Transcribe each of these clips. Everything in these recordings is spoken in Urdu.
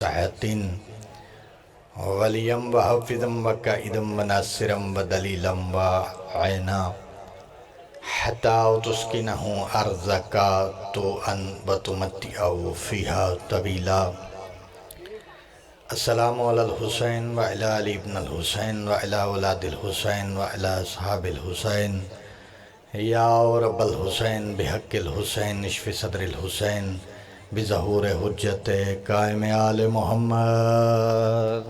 سعتن ولیم و حفظم و قائدم و ناصرم و دلیلم و عینا حتی تسکنہ ارضکا تو ان و تمتعو فیہا طویلا. السلام علی الحسین و علی علی ابن الحسین و علی اولاد الحسین و علی اصحاب الحسین. یا رب الحسین بحق الحسین اشف صدر الحسین بظہور حجت قائم آل محمد.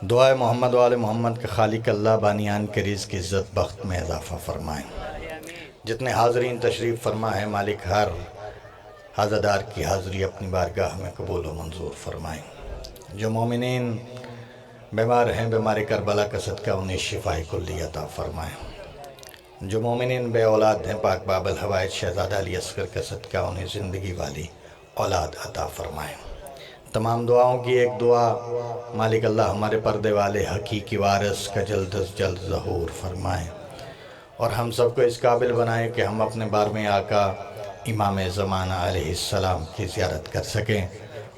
دعائے محمد و آل محمد کے خالق اللہ بانیان کے رزق کی عزت بخت میں اضافہ فرمائیں. جتنے حاضرین تشریف فرما ہے مالک ہر عزادار کی حاضری اپنی بارگاہ میں قبول و منظور فرمائیں. جو مومنین بیمار ہیں بیمار کربلا کا صدقہ انہیں شفاء کلی عطا فرمائیں. جو مومنین بے اولاد ہیں پاک باب الحوائج شہزادہ علی اصغر کا صدقہ انہیں زندگی والی اولاد عطا فرمائیں. تمام دعاؤں کی ایک دعا مالک اللہ ہمارے پردے والے حقیقی وارث کا جلد از جلد ظہور فرمائیں اور ہم سب کو اس قابل بنائیں کہ ہم اپنے بارہویں آقا امام زمانہ علیہ السلام کی زیارت کر سکیں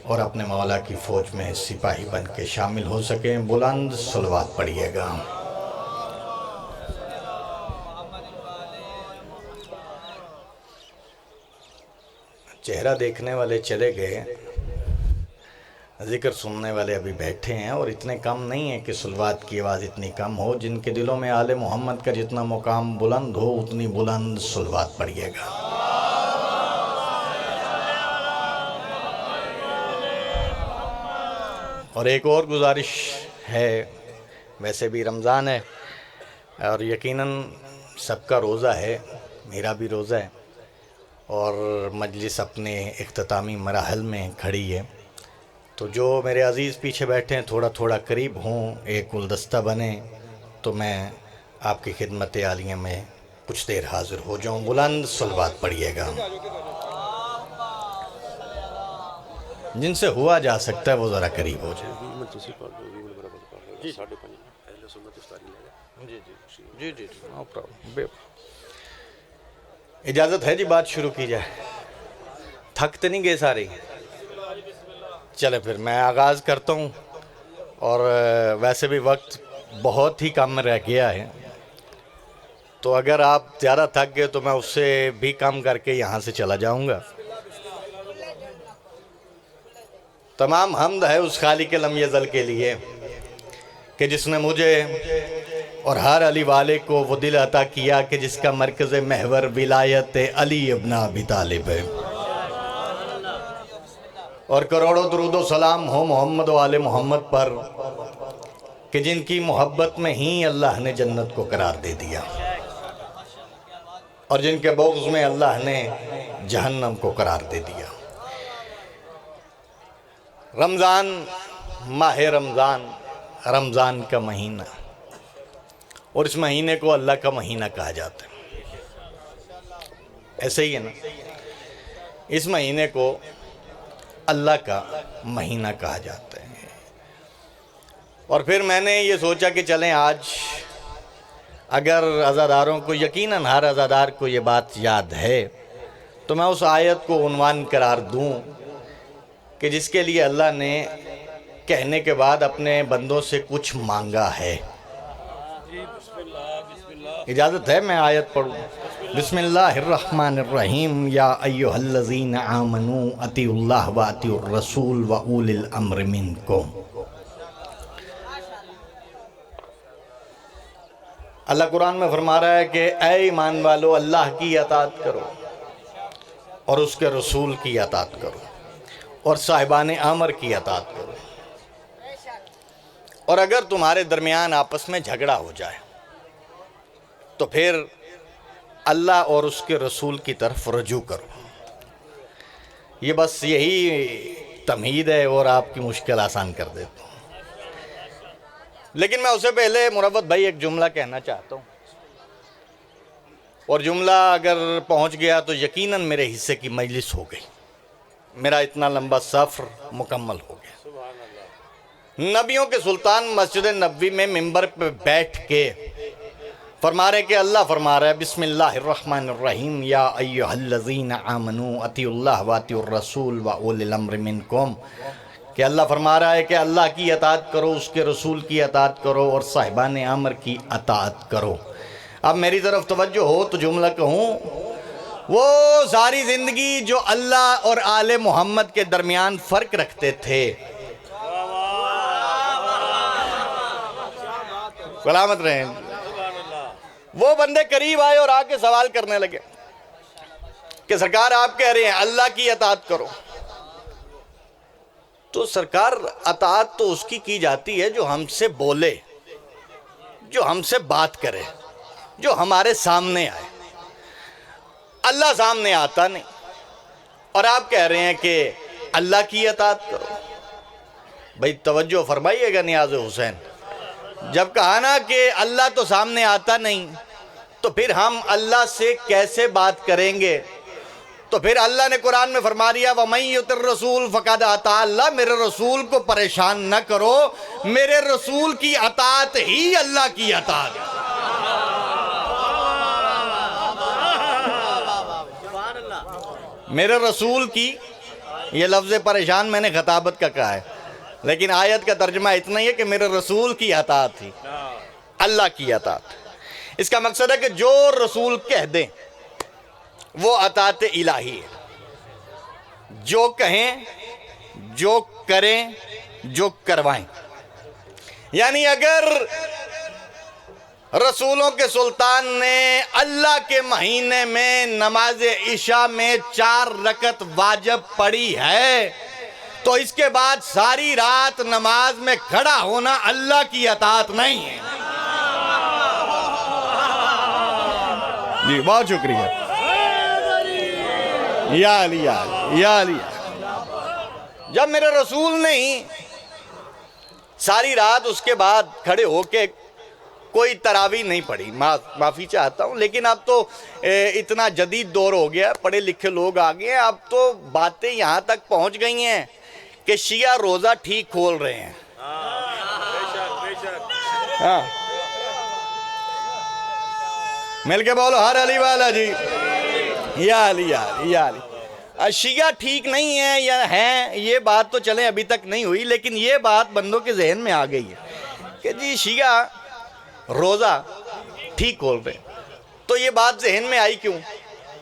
اور اپنے مولا کی فوج میں سپاہی بن کے شامل ہو سکیں. بلند صلوات پڑھیے گا. چہرہ دیکھنے والے چلے گئے، ذکر سننے والے ابھی بیٹھے ہیں اور اتنے کم نہیں ہیں کہ صلوات کی آواز اتنی کم ہو. جن کے دلوں میں آل محمد کا جتنا مقام بلند ہو اتنی بلند صلوات پڑھیے گا. اور ایک اور گزارش ہے، ویسے بھی رمضان ہے اور یقیناً سب کا روزہ ہے، میرا بھی روزہ ہے اور مجلس اپنے اختتامی مراحل میں کھڑی ہے، تو جو میرے عزیز پیچھے بیٹھے ہیں تھوڑا تھوڑا قریب ہوں، ایک گلدستہ بنے تو میں آپ کی خدمت عالیہ میں کچھ دیر حاضر ہو جاؤں. بلند صلوات پڑھیے گا. جن سے ہوا جا سکتا ہے وہ ذرا قریب ہو جائے. جی نو پرابلم. اجازت ہے جی بات شروع کی جائے؟ تھکتے نہیں گئے سارے؟ چلے پھر میں آغاز کرتا ہوں. اور ویسے بھی وقت بہت ہی کم رہ گیا ہے، تو اگر آپ زیادہ تھک گئے تو میں اس سے بھی کم کر کے یہاں سے چلا جاؤں گا. تمام حمد ہے اس خالق لم یزل کے لیے کہ جس نے مجھے اور ہر علی والے کو وہ دل عطا کیا کہ جس کا مرکز محور ولایت علی ابن ابی طالب ہے. اور کروڑوں درود و سلام ہو محمد و آل محمد پر کہ جن کی محبت میں ہی اللہ نے جنت کو قرار دے دیا اور جن کے بغض میں اللہ نے جہنم کو قرار دے دیا. رمضان، ماہ رمضان، رمضان کا مہینہ، اور اس مہینے کو اللہ کا مہینہ کہا جاتا ہے. ایسے ہی ہے نا، اس مہینے کو اللہ کا مہینہ کہا جاتا ہے. اور پھر میں نے یہ سوچا کہ چلیں آج اگر عزاداروں کو، یقیناً ہر عزادار کو یہ بات یاد ہے، تو میں اس آیت کو عنوان قرار دوں کہ جس کے لیے اللہ نے کہنے کے بعد اپنے بندوں سے کچھ مانگا ہے. اجازت ہے میں آیت پڑھوں؟ بسم اللہ الرحمن الرحیم. یا ایہا الذین آمنوا اطیعوا اللہ و اطیعوا الرسول و اولی الامر منکم. اللہ قرآن میں فرما رہا ہے کہ اے ایمان والو اللہ کی اطاعت کرو اور اس کے رسول کی اطاعت کرو اور صاحبان امر کی اطاعت کرو. اور اگر تمہارے درمیان آپس میں جھگڑا ہو جائے تو پھر اللہ اور اس کے رسول کی طرف رجوع کرو. یہ بس یہی تمہید ہے اور آپ کی مشکل آسان کر دیتا ہوں. لیکن میں اسے پہلے مروت بھائی ایک جملہ کہنا چاہتا ہوں، اور جملہ اگر پہنچ گیا تو یقیناً میرے حصے کی مجلس ہو گئی، میرا اتنا لمبا سفر مکمل ہو گیا. نبیوں کے سلطان مسجد نبوی میں منبر پہ بیٹھ کے فرما رہے کہ اللہ فرما رہا ہے بسم اللہ الرحمن الرحیم یا ایہا الذین آمنوا اطیعوا اللہ واطیعوا الرسول واولی الامر منکم، کہ اللہ فرما رہا ہے کہ اللہ کی اطاعت کرو، اس کے رسول کی اطاعت کرو اور صاحبان امر کی اطاعت کرو۔ اب میری طرف توجہ ہو تو جملہ کہوں، وہ ساری زندگی جو اللہ اور آل محمد کے درمیان فرق رکھتے تھے، سلامت رہیں، وہ بندے قریب آئے اور آ کے سوال کرنے لگے کہ سرکار آپ کہہ رہے ہیں اللہ کی اطاعت کرو، تو سرکار اطاعت تو اس کی جاتی ہے جو ہم سے بولے، جو ہم سے بات کرے، جو ہمارے سامنے آئے۔ اللہ سامنے آتا نہیں، اور آپ کہہ رہے ہیں کہ اللہ کی اطاعت کرو۔ بھئی توجہ فرمائیے گا نیاز حسین، جب کہا نا کہ اللہ تو سامنے آتا نہیں تو پھر ہم اللہ سے کیسے بات کریں گے؟ تو پھر اللہ نے قرآن میں فرما دیا وَمَن يُطِعِ الرَّسُولَ فَقَدْ أَطَاعَ اللَّهَ، میرے رسول کو پریشان نہ کرو، میرے رسول کی اطاعت ہی اللہ کی اطاعت ہے۔ میرے رسول کی، یہ لفظ پریشان میں نے خطابت کا کہا ہے، لیکن آیت کا ترجمہ اتنا ہی ہے کہ میرے رسول کی اطاعت تھی، اللہ کی اطاعت۔ اس کا مقصد ہے کہ جو رسول کہہ دیں وہ اطاعت الہی ہے، جو کہیں، جو کریں، جو کروائیں۔ یعنی اگر رسولوں کے سلطان نے اللہ کے مہینے میں نماز عشاء میں 4 رکعت واجب پڑھی ہے تو اس کے بعد ساری رات نماز میں کھڑا ہونا اللہ کی اطاعت نہیں ہے۔ جی بہت شکریہ، یا علی یا علی۔ جب میرے رسول نے ہی ساری رات اس کے بعد کھڑے ہو کے کوئی تراویح نہیں پڑھی، معافی چاہتا ہوں، لیکن اب تو اتنا جدید دور ہو گیا، پڑھے لکھے لوگ آ گئے ہیں، اب تو باتیں یہاں تک پہنچ گئی ہیں کہ شیعہ روزہ ٹھیک کھول رہے ہیں۔ ہاں مل کے بولو ہر علی والا جی، یا علی یا علی۔ شیعہ ٹھیک نہیں ہے یا ہیں، یہ بات تو چلیں ابھی تک نہیں ہوئی، لیکن یہ بات بندوں کے ذہن میں آ گئی ہے کہ جی شیعہ روزہ ٹھیک کھول رہے ہیں۔ تو یہ بات ذہن میں آئی کیوں؟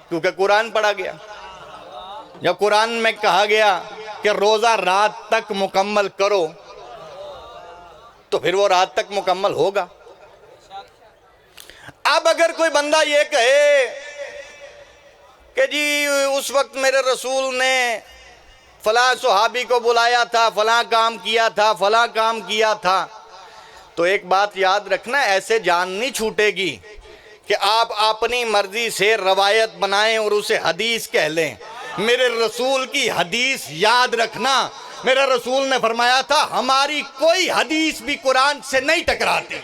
کیونکہ قرآن پڑھا گیا۔ جب قرآن میں کہا گیا کہ روزہ رات تک مکمل کرو تو پھر وہ رات تک مکمل ہوگا۔ اب اگر کوئی بندہ یہ کہے کہ جی اس وقت میرے رسول نے فلاں صحابی کو بلایا تھا، فلاں کام کیا تھا، فلاں کام کیا تھا، تو ایک بات یاد رکھنا، ایسے جان نہیں چھوٹے گی کہ آپ اپنی مرضی سے روایت بنائیں اور اسے حدیث کہہ لیں۔ میرے رسول کی حدیث یاد رکھنا، میرے رسول نے فرمایا تھا ہماری کوئی حدیث بھی قرآن سے نہیں ٹکراتی،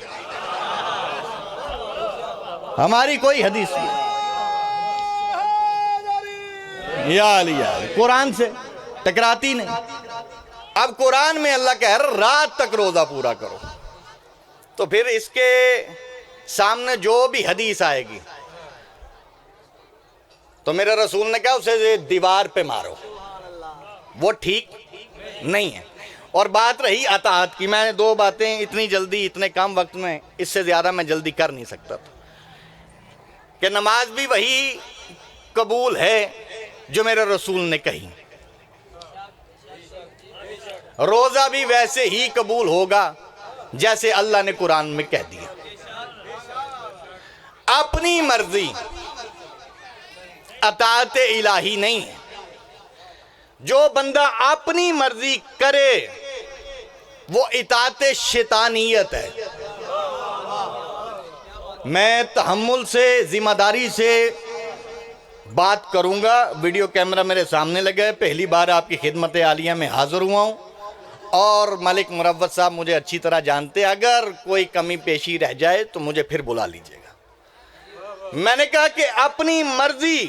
ہماری کوئی حدیث بھی، یا علی قرآن سے ٹکراتی نہیں۔ اب قرآن میں اللہ کہہ رہا رات تک روزہ پورا کرو، تو پھر اس کے سامنے جو بھی حدیث آئے گی تو میرے رسول نے کہا اسے دیوار پہ مارو، وہ ٹھیک نہیں ہے۔ اور بات رہی اطاعت کی، میں نے 2 باتیں اتنی جلدی اتنے کم وقت میں، اس سے زیادہ میں جلدی کر نہیں سکتا تھا، کہ نماز بھی وہی قبول ہے جو میرے رسول نے کہی، روزہ بھی ویسے ہی قبول ہوگا جیسے اللہ نے قرآن میں کہہ دیا۔ اپنی مرضی اطاعت الہی نہیں ہے، جو بندہ اپنی مرضی کرے وہ اطاعت شیطانیت ہے۔ میں تحمل سے، ذمہ داری سے بات کروں گا، ویڈیو کیمرہ میرے سامنے لگا ہے، پہلی بار آپ کی خدمت عالیہ میں حاضر ہوا ہوں، اور ملک مروت صاحب مجھے اچھی طرح جانتے، اگر کوئی کمی پیشی رہ جائے تو مجھے پھر بلا لیجئے گا۔ میں نے کہا کہ اپنی مرضی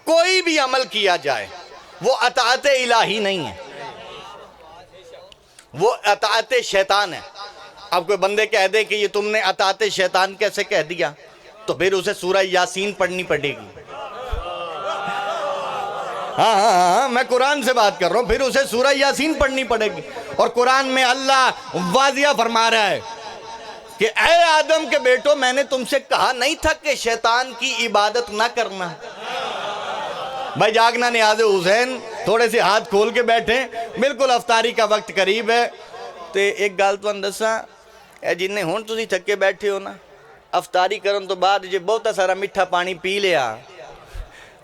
کوئی بھی عمل کیا جائے وہ اطاعت الہی نہیں ہے، وہ اطاعت شیطان ہے۔ اب کوئی بندے کہہ دے کہ یہ تم نے اطاعت شیطان کیسے کہہ دیا، تو پھر اسے سورہ یاسین پڑھنی پڑے گی۔ ہاں میں قرآن سے بات کر رہا ہوں، پھر اسے سورہ یاسین پڑھنی پڑے گی۔ اور قرآن میں اللہ واضح فرما رہا ہے کہ اے آدم کے بیٹو، میں نے تم سے کہا نہیں تھا کہ شیطان کی عبادت نہ کرنا۔ بھائی جاگنا نیاز حسین، تھوڑے سے ہاتھ کھول کے بیٹھیں، بالکل افطاری کا وقت قریب ہے۔ تے ایک گال تو اندسا اے جنہیں ہون تسی تھکے بیٹھے ہو نا، افطاری کرن تو بعد جو بہتا سارا میٹھا پانی پی لیا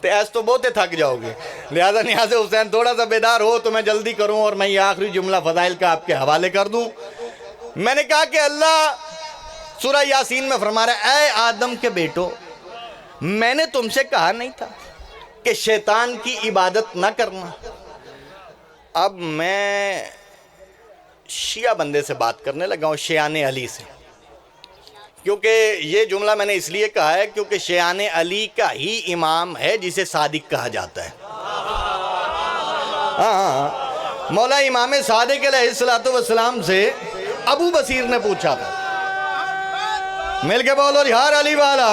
تے ایس تو بہتے تھک جاؤ گے، لہذا نیاز حسین تھوڑا سا بیدار ہو تو میں جلدی کروں اور میں یہ آخری جملہ فضائل کا آپ کے حوالے کر دوں۔ میں نے کہا کہ اللہ سورہ یاسین میں فرما رہا ہے اے آدم کے بیٹو، میں نے تم سے کہا نہیں تھا کہ شیطان کی عبادت نہ کرنا۔ اب میں شیعہ بندے سے بات کرنے لگا ہوں، شیعان علی سے، کیونکہ یہ جملہ میں نے اس لیے کہا ہے کیونکہ شیعان علی کا ہی امام ہے جسے صادق کہا جاتا ہے۔ مولا امام صادق علیہ السلام سے ابو بصیر نے پوچھا تھا، مل کے بولو یار علی والا،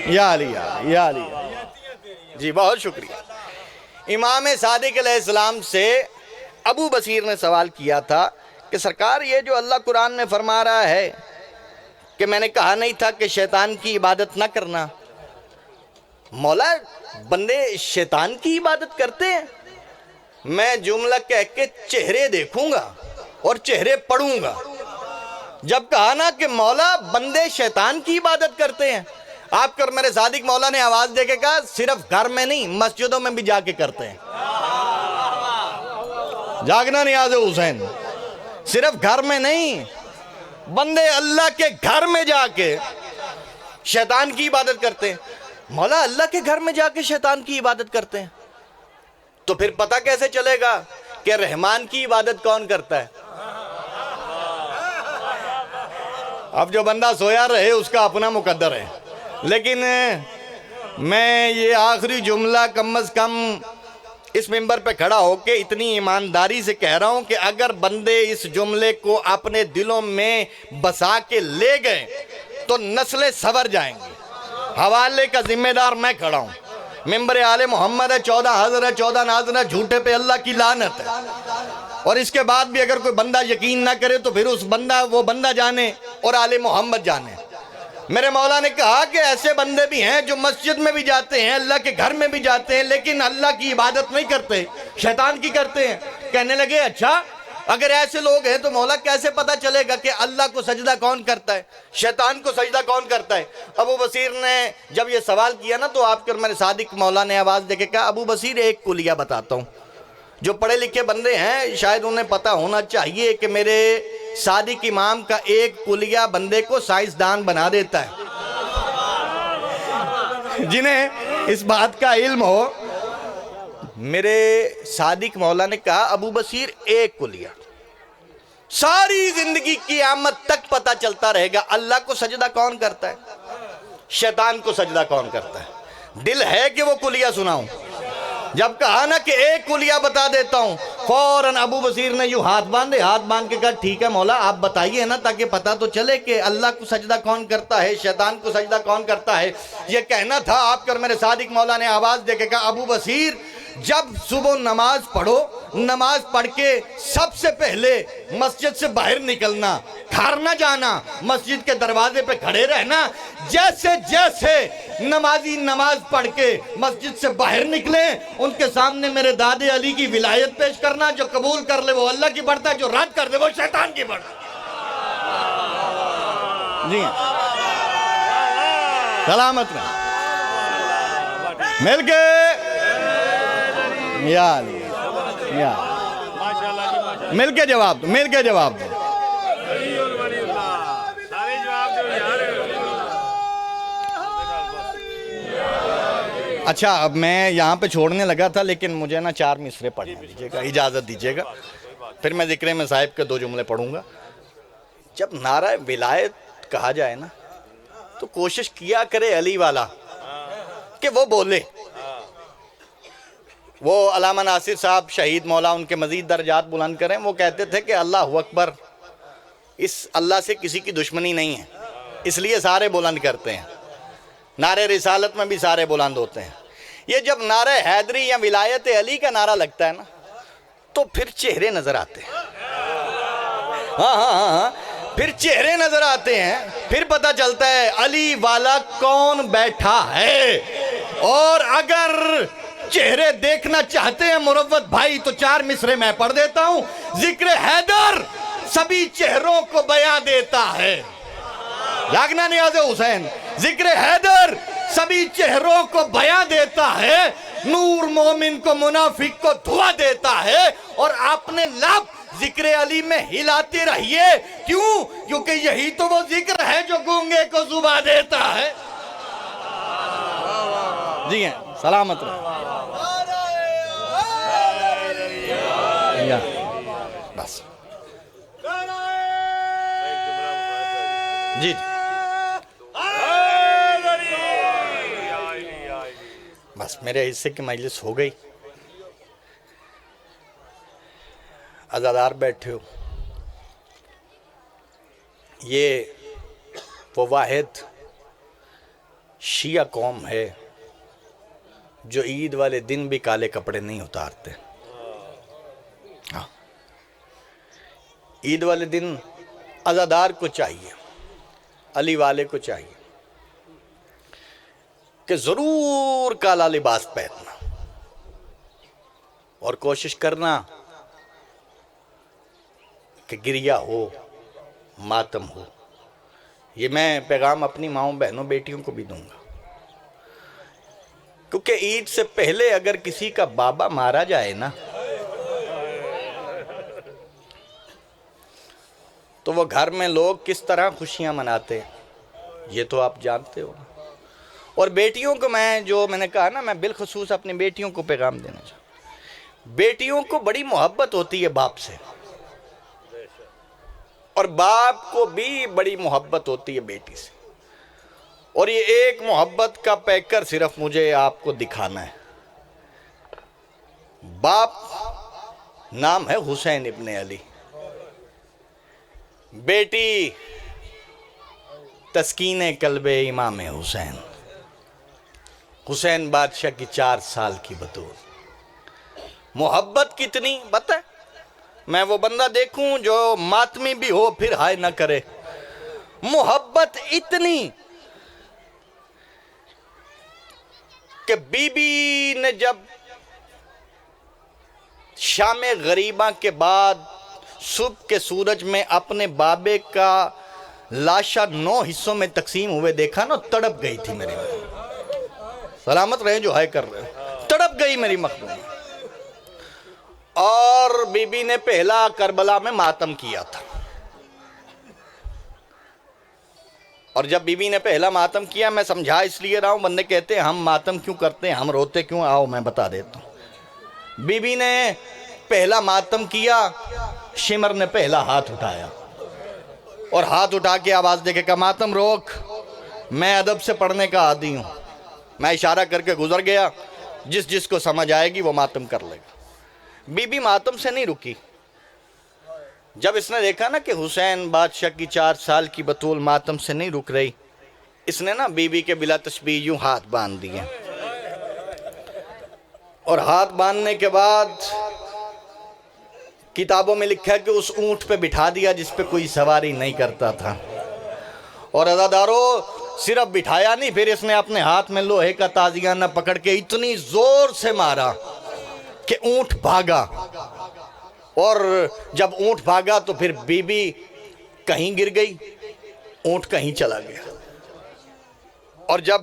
یا علی یا علی۔ جی بہت شکریہ۔ امام صادق علیہ السلام سے ابو بصیر نے سوال کیا تھا کہ سرکار یہ جو اللہ قرآن میں فرما رہا ہے کہ میں نے کہا نہیں تھا کہ شیطان کی عبادت نہ کرنا، مولا بندے شیطان کی عبادت کرتے ہیں؟ میں جملہ کہہ کے چہرے دیکھوں گا اور چہرے پڑھوں گا۔ جب کہا نا کہ مولا بندے شیطان کی عبادت کرتے ہیں، آپ کر میرے صادق مولا نے آواز دے کے کہا صرف گھر میں نہیں مسجدوں میں بھی جا کے کرتے ہیں۔ جاگنا نیاز حسین، صرف گھر میں نہیں، بندے اللہ کے گھر میں جا کے شیطان کی عبادت کرتے ہیں۔ مولا اللہ کے گھر میں جا کے شیطان کی عبادت کرتے ہیں، تو پھر پتہ کیسے چلے گا کہ رحمان کی عبادت کون کرتا ہے؟ اب جو بندہ سویا رہے اس کا اپنا مقدر ہے، لیکن میں یہ آخری جملہ کم از کم اس منبر پہ کھڑا ہو کے اتنی ایمانداری سے کہہ رہا ہوں کہ اگر بندے اس جملے کو اپنے دلوں میں بسا کے لے گئے تو نسلیں سنور جائیں گی۔ حوالے کا ذمہ دار میں کھڑا ہوں، منبر آل محمد ہے، 14 حضر ہے، 14 ناظر ہے، جھوٹے پہ اللہ کی لعنت ہے۔ اور اس کے بعد بھی اگر کوئی بندہ یقین نہ کرے تو پھر وہ بندہ جانے اور آل محمد جانے۔ میرے مولا نے کہا کہ ایسے بندے بھی ہیں جو مسجد میں بھی جاتے ہیں، اللہ کے گھر میں بھی جاتے ہیں، لیکن اللہ کی عبادت نہیں کرتے، شیطان کی کرتے ہیں۔ کہنے لگے اچھا اگر ایسے لوگ ہیں تو مولا کیسے پتہ چلے گا کہ اللہ کو سجدہ کون کرتا ہے، شیطان کو سجدہ کون کرتا ہے؟ ابو بصیر نے جب یہ سوال کیا نا تو آپ کر میرے صادق مولا نے آواز دے کے کہا ابو بصیر ایک کلیہ بتاتا ہوں، جو پڑھے لکھے بندے ہیں شاید انہیں پتہ ہونا چاہیے کہ میرے صادق امام کا ایک کلیہ بندے کو سائنسدان بنا دیتا ہے۔ جنہیں اس بات کا علم ہو، میرے صادق مولا نے کہا ابو بصیر ایک کلیہ، ساری زندگی قیامت تک پتہ چلتا رہے گا اللہ کو سجدہ کون کرتا ہے، شیطان کو سجدہ کون کرتا ہے۔ دل ہے کہ وہ کلیہ سناؤں؟ جب کہا نا کہ ایک کلیہ بتا دیتا ہوں، فوراً ابو بصیر نے یوں ہاتھ باندھ کے کہا ٹھیک ہے مولا آپ بتائیے نا تاکہ پتہ تو چلے کہ اللہ کو سجدہ کون کرتا ہے، شیطان کو سجدہ کون کرتا ہے۔ یہ کہنا تھا آپ کر میرے صادق مولا نے آواز دے کے کہا ابو بصیر جب صبح نماز پڑھو، نماز پڑھ کے سب سے پہلے مسجد سے باہر نکلنا، گھر نہ جانا، مسجد کے دروازے پہ کھڑے رہنا، جیسے جیسے نمازی نماز پڑھ کے مسجد سے باہر نکلیں ان کے سامنے میرے داد علی کی ولایت پیش کرنا، جو قبول کر لے وہ اللہ کی بڑھتا ہے، جو رد کر دے وہ شیطان کی بڑھتا ہے۔ جی سلامت رہے، مل کے یا علی یا مل کے جواب دو، مل کے جواب دو۔ اچھا اب میں یہاں پہ چھوڑنے لگا تھا لیکن مجھے نا 4 مصرے پڑھنا دیجیے گا، اجازت دیجیے گا، پھر میں ذکر مصائب کے 2 جملے پڑھوں گا۔ جب نعرہ ولایت کہا جائے نا تو کوشش کیا کرے علی والا کہ وہ بولے۔ وہ علامہ ناصر صاحب شہید مولا ان کے مزید درجات بلند کریں، وہ کہتے تھے کہ اللہ اکبر اس اللہ سے کسی کی دشمنی نہیں ہے، اس لیے سارے بلند کرتے ہیں، نعرہ رسالت میں بھی سارے بلند ہوتے ہیں۔ یہ جب نعرہ حیدری یا ولایت علی کا نعرہ لگتا ہے نا تو پھر چہرے نظر آتے ہیں، ہاں پھر چہرے نظر آتے ہیں، پھر پتہ چلتا ہے علی والا کون بیٹھا ہے۔ اور اگر چہرے دیکھنا چاہتے ہیں مروت بھائی تو 4 مصرے میں پڑھ دیتا ہوں۔ ذکر حیدر سبھی چہروں کو بیان دیتا ہے، جاگنا نیاز حسین، ذکر حیدر سبھی چہروں کو بیان دیتا ہے، نور مومن کو منافق کو دھوا دیتا ہے۔ اور آپ نے لب ذکر علی میں ہلاتے رہیے، کیوں؟ کیونکہ یہی تو وہ ذکر ہے جو گونگے کو زبان دیتا ہے۔ جی ہیں، سلامت رہے۔ بس جی بس میرے حصے کی مجلس ہو گئی، عزادار بیٹھے ہو۔ یہ وہ واحد شیعہ قوم ہے جو عید والے دن بھی کالے کپڑے نہیں اتارتے۔ ہاں، عید والے دن عزادار کو چاہیے، علی والے کو چاہیے کہ ضرور کالا لباس پہننا اور کوشش کرنا کہ گریہ ہو، ماتم ہو۔ یہ میں پیغام اپنی ماؤں بہنوں بیٹیوں کو بھی دوں گا، کیونکہ عید سے پہلے اگر کسی کا بابا مارا جائے نا تو وہ گھر میں لوگ کس طرح خوشیاں مناتے ہیں یہ تو آپ جانتے ہو۔ اور بیٹیوں کو میں نے کہا نا، میں بالخصوص اپنی بیٹیوں کو پیغام دینا چاہتا ہوں۔ بیٹیوں کو بڑی محبت ہوتی ہے باپ سے، اور باپ کو بھی بڑی محبت ہوتی ہے بیٹی سے، اور یہ ایک محبت کا پیکر صرف مجھے آپ کو دکھانا ہے۔ باپ نام ہے حسین ابن علی، بیٹی تسکین قلب امام حسین، حسین بادشاہ کی 4 سال کی بطول۔ محبت کتنی بتا، میں وہ بندہ دیکھوں جو ماتمی بھی ہو پھر ہائے نہ کرے۔ محبت اتنی کہ بی بی نے جب شام غریبہ کے بعد صبح کے سورج میں اپنے بابے کا لاشا 9 حصوں میں تقسیم ہوئے دیکھا نا، تڑپ گئی تھی میری مخدوم۔ سلامت رہے جو ہائے کر رہے، تڑپ گئی میری مخدوم۔ اور بی بی نے پہلا کربلا میں ماتم کیا تھا، اور جب بی بی نے پہلا ماتم کیا، میں سمجھا اس لیے رہا ہوں، بندے کہتے ہیں ہم ماتم کیوں کرتے ہیں، ہم روتے کیوں، آؤ میں بتا دیتا ہوں۔ بی بی نے پہلا ماتم کیا، شمر نے پہلا ہاتھ اٹھایا، اور ہاتھ اٹھا کے آواز دے کے کہا ماتم روک، میں ادب سے پڑھنے کا عادی ہوں۔ میں اشارہ کر کے گزر گیا، جس کو سمجھ آئے گی وہ ماتم کر لے گا۔ بی بی ماتم سے نہیں رکی، جب اس نے دیکھا نا کہ حسین بادشاہ کی 4 سال کی بطول ماتم سے نہیں رک رہی، اس نے نا بی بی کے بلا تشبیہ یوں ہاتھ باندھ دیے، اور ہاتھ باندھنے کے بعد کتابوں میں لکھا ہے کہ اس اونٹ پہ بٹھا دیا جس پہ کوئی سواری نہیں کرتا تھا۔ اور عزاداروں صرف بٹھایا نہیں، پھر اس نے اپنے ہاتھ میں لوہے کا تازیانہ پکڑ کے اتنی زور سے مارا کہ اونٹ بھاگا، اور جب اونٹ بھاگا تو پھر بی بی کہیں گر گئی، اونٹ کہیں چلا گیا۔ اور جب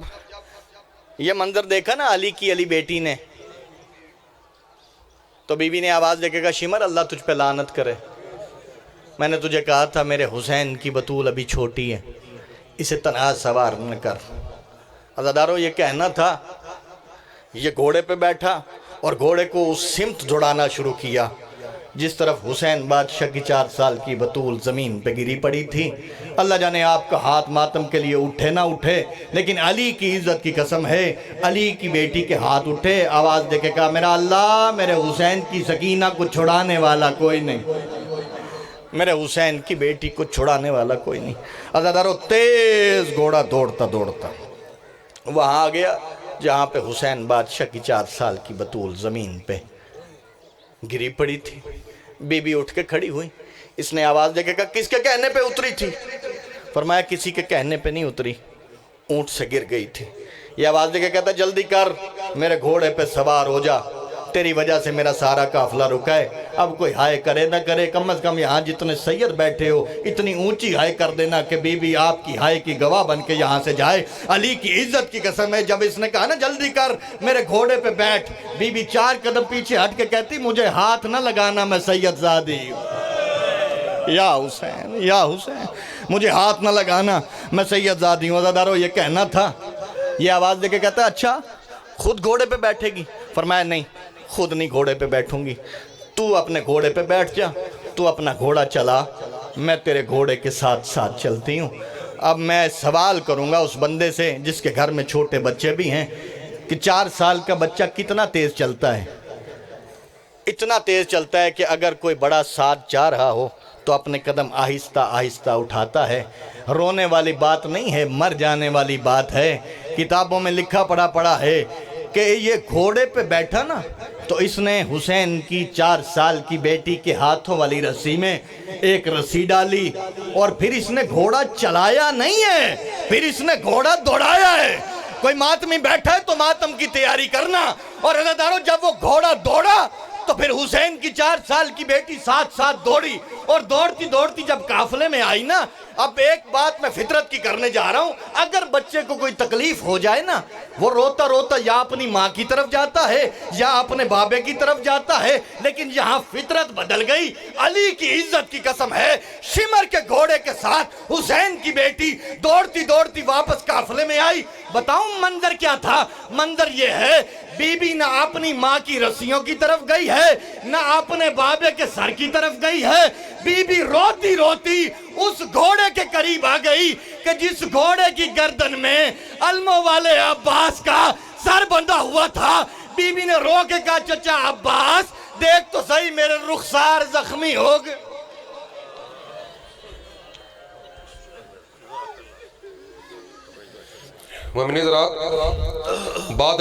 یہ منظر دیکھا نا علی کی علی بیٹی نے، تو بی بی نے آواز دے کے کہا شمر اللہ تجھ پہ لعنت کرے، میں نے تجھے کہا تھا میرے حسین کی بطول ابھی چھوٹی ہے، اسے تنہا سوار نہ کر۔ عزاداروں یہ کہنا تھا، یہ گھوڑے پہ بیٹھا اور گھوڑے کو اس سمت دوڑانا شروع کیا جس طرف حسین بادشاہ کی 4 سال کی بطول زمین پہ گری پڑی تھی۔ اللہ جانے آپ کا ہاتھ ماتم کے لیے اٹھے نہ اٹھے، لیکن علی کی عزت کی قسم ہے علی کی بیٹی کے ہاتھ اٹھے، آواز دے کے کہا میرا اللہ میرے حسین کی سکینہ کو چھڑانے والا کوئی نہیں، میرے حسین کی بیٹی کو چھڑانے والا کوئی نہیں۔ عزادارو تیز گھوڑا دوڑتا دوڑتا وہاں آ گیا جہاں پہ حسین بادشاہ کی 4 سال کی بطول زمین پہ گری پڑی تھی۔ بی بی اٹھ کے کھڑی ہوئی، اس نے آواز دے کے کہا کس کے کہنے پہ اتری تھی؟ فرمایا کسی کے کہنے پہ نہیں اتری، اونٹ سے گر گئی تھی۔ یہ آواز دے کے کہتا جلدی کر، میرے گھوڑے پہ سوار ہو جا، تیری وجہ سے میرا سارا قافلہ رکا ہے۔ اب کوئی ہائے کرے نہ کرے، کم از کم یہاں جتنے سید بیٹھے ہو اتنی اونچی ہائے کر دینا کہ بی بی آپ کی ہائے کی گواہ بن کے یہاں سے جائے۔ علی کی عزت کی قسم ہے، جب اس نے کہا نا جلدی کر میرے گھوڑے پہ بیٹھ، بی بی 4 قدم پیچھے ہٹ کے کہتی مجھے ہاتھ نہ لگانا، میں سید زادی ہوں۔ یا حسین یا حسین، مجھے ہاتھ نہ لگانا، میں سید زادی ہوں۔ عزادارو یہ کہنا تھا۔ یہ آواز دے کے کہتا ہے اچھا خود گھوڑے پہ بیٹھے گی؟ فرمایا نہیں، خود نہیں گھوڑے پہ بیٹھوں گی، تو اپنے گھوڑے پہ بیٹھ جا، تو اپنا گھوڑا چلا، میں تیرے گھوڑے کے ساتھ ساتھ چلتی ہوں۔ اب میں سوال کروں گا اس بندے سے جس کے گھر میں چھوٹے بچے بھی ہیں کہ 4 سال کا بچہ کتنا تیز چلتا ہے؟ اتنا تیز چلتا ہے کہ اگر کوئی بڑا ساتھ جا رہا ہو تو اپنے قدم آہستہ آہستہ اٹھاتا ہے۔ رونے والی بات نہیں ہے، مر جانے والی بات ہے۔ کتابوں میں لکھا پڑا ہے کہ یہ گھوڑے پہ بیٹھا نا تو اس نے حسین کی 4 سال کی بیٹی کے ہاتھوں والی رسی میں ایک رسی ڈالی اور پھر اس نے گھوڑا چلایا نہیں ہے، پھر اس نے گھوڑا دوڑایا ہے۔ کوئی ماتمی بیٹھا ہے تو ماتم کی تیاری کرنا۔ اور عزادارو جب وہ گھوڑا دوڑا تو پھر حسین کی 4 سال کی بیٹی ساتھ ساتھ دوڑی، اور دوڑتی دوڑتی جب قافلے میں آئی نا، اب ایک بات میں فطرت کی کرنے جا رہا ہوں، اگر بچے کو کوئی تکلیف ہو جائے نا، وہ روتا روتا یا اپنی ماں کی طرف جاتا ہے یا اپنے بابے کی طرف جاتا ہے، لیکن یہاں فطرت بدل گئی۔ علی کی عزت کی قسم ہے، شمر کے گھوڑے کے ساتھ حسین کی بیٹی دوڑتی دوڑتی واپس قافلے میں آئی۔ بتاؤں منظر کیا تھا؟ منظر یہ ہے، بی بی نہ اپنی ماں کی رسیوں کی طرف گئی ہے، نہ اپنے بابے کے سر کی طرف گئی ہے۔ بی بی روتی روتی اس گھوڑے کے قریب آ گئی کہ جس گھوڑے کی گردن میں علموں والے عباس کا سر بندھا ہوا تھا۔ بی بی نے رو کے کہا چچا عباس دیکھ تو صحیح میرے رخسار زخمی ہو گئے۔ مومنین حضرات، بات